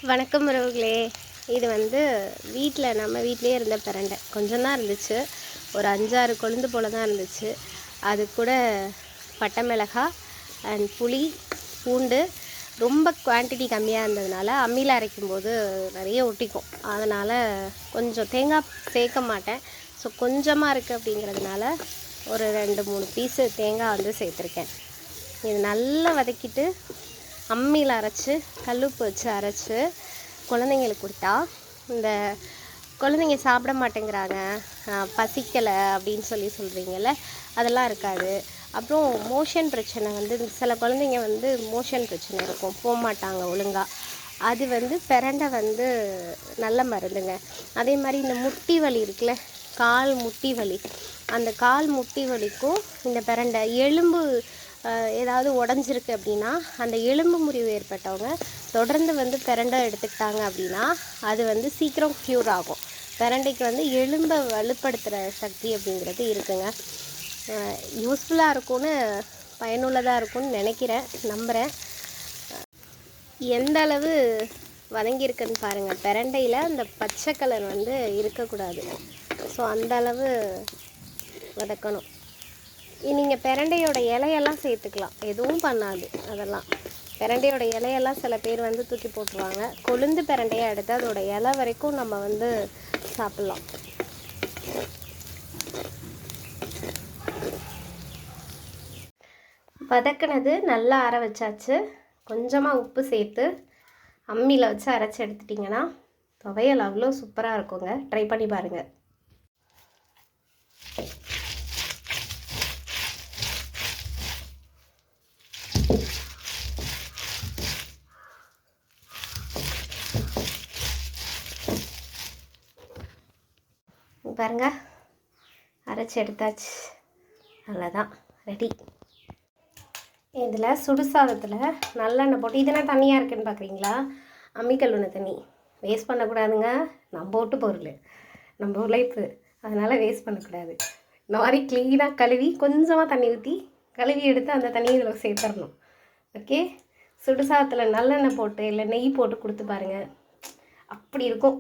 வணக்கம் உறவுகளே. இது நம்ம வீட்டிலே இருந்த பிரண்டை கொஞ்சம் தான் இருந்துச்சு. ஒரு 5-6 கொழுந்து போல் தான் இருந்துச்சு. அது கூட பட்டை மிளகாய் அண்ட் புளி, பூண்டு ரொம்ப குவான்டிட்டி கம்மியாக இருந்ததுனால அம்மியில் அரைக்கும்போது நிறைய ஒட்டிக்கும். அதனால் கொஞ்சம் தேங்காய் சேர்க்க மாட்டேன். ஸோ கொஞ்சமாக இருக்குது அப்படிங்கிறதுனால ஒரு 2-3 பீஸு தேங்காய் சேர்த்துருக்கேன். இது நல்லா வதக்கிட்டு அம்மியில் அரைச்சி கல்லுப்பு வச்சு அரைச்சி குழந்தைங்களுக்கு கொடுத்தா, இந்த குழந்தைங்க சாப்பிட மாட்டேங்கிறாங்க, பசிக்கலை அப்படின்னு சொல்கிறீங்கல்ல, அதெல்லாம் இருக்காது. அப்புறம் மோஷன் பிரச்சனை சில குழந்தைங்க மோஷன் பிரச்சனை இருக்கும், போக மாட்டாங்க ஒழுங்காக. அது பிரண்டை நல்ல மருந்துங்க. அதே மாதிரி இந்த முட்டி வலி இருக்குல்ல, கால் முட்டி வலி, அந்த கால் முட்டி வலிக்கும் இந்த பிரண்டை, எலும்பு ஏதாவது உடஞ்சிருக்கு அப்படின்னா, அந்த எலும்பு முறிவு ஏற்பட்டவங்க தொடர்ந்து பிரண்டை எடுத்துக்கிட்டாங்க அப்படின்னா அது சீக்கிரம் க்யூர் ஆகும். பிரண்டைக்கு எலும்பை வலுப்படுத்துகிற சக்தி அப்படிங்கிறது இருக்குங்க. யூஸ்ஃபுல்லாக இருக்கும்னு, பயனுள்ளதாக இருக்கும்னு நினைக்கிறேன், நம்புகிறேன். எந்த அளவு வதங்கியிருக்குன்னு பாருங்கள். பிரண்டையில் அந்த பச்சை கலர் இருக்கக்கூடாது. ஸோ அந்த அளவு வதக்கணும். நீங்கள் பிரண்டையோட இலையெல்லாம் சேர்த்துக்கலாம், எதுவும் பண்ணாது. அதெல்லாம் பிரண்டையோட இலையெல்லாம் சில பேர் தூக்கி போட்டுருவாங்க. கொழுந்து பிரண்டையாக எடுத்து அதோட இலை வரைக்கும் நம்ம சாப்பிட்லாம். வதக்குனது நல்லா அரை வச்சாச்சு. கொஞ்சமாக உப்பு சேர்த்து அம்மியில் வச்சு அரைச்சி எடுத்துட்டிங்கன்னா துவையல் அவ்வளோ சூப்பராக இருக்குங்க. ட்ரை பண்ணி பாருங்கள். பாருங்க, அரைச்சி எடுத்தாச்சு. அவ்வளோதான், ரெடி. இதில் சுடுசாதத்தில் நல்லெண்ணெய் போட்டு, இதெல்லாம் தண்ணியாக இருக்குதுன்னு பார்க்குறீங்களா? அம்மிக்கல்லுன தண்ணி வேஸ்ட் பண்ணக்கூடாதுங்க. நம்ம ஓட்டு பொருள், நம்ம உழைப்பு, அதனால் வேஸ்ட் பண்ணக்கூடாது. இந்த மாதிரி க்ளீனாக கழுவி கொஞ்சமாக தண்ணி ஊற்றி கழுவி எடுத்து அந்த தண்ணியை இதில் சேர்த்துடணும். ஓகே, சுடுசாதத்தில் நல்லெண்ணெய் போட்டு இல்லை நெய் போட்டு கொடுத்து பாருங்கள், அப்படி இருக்கும்.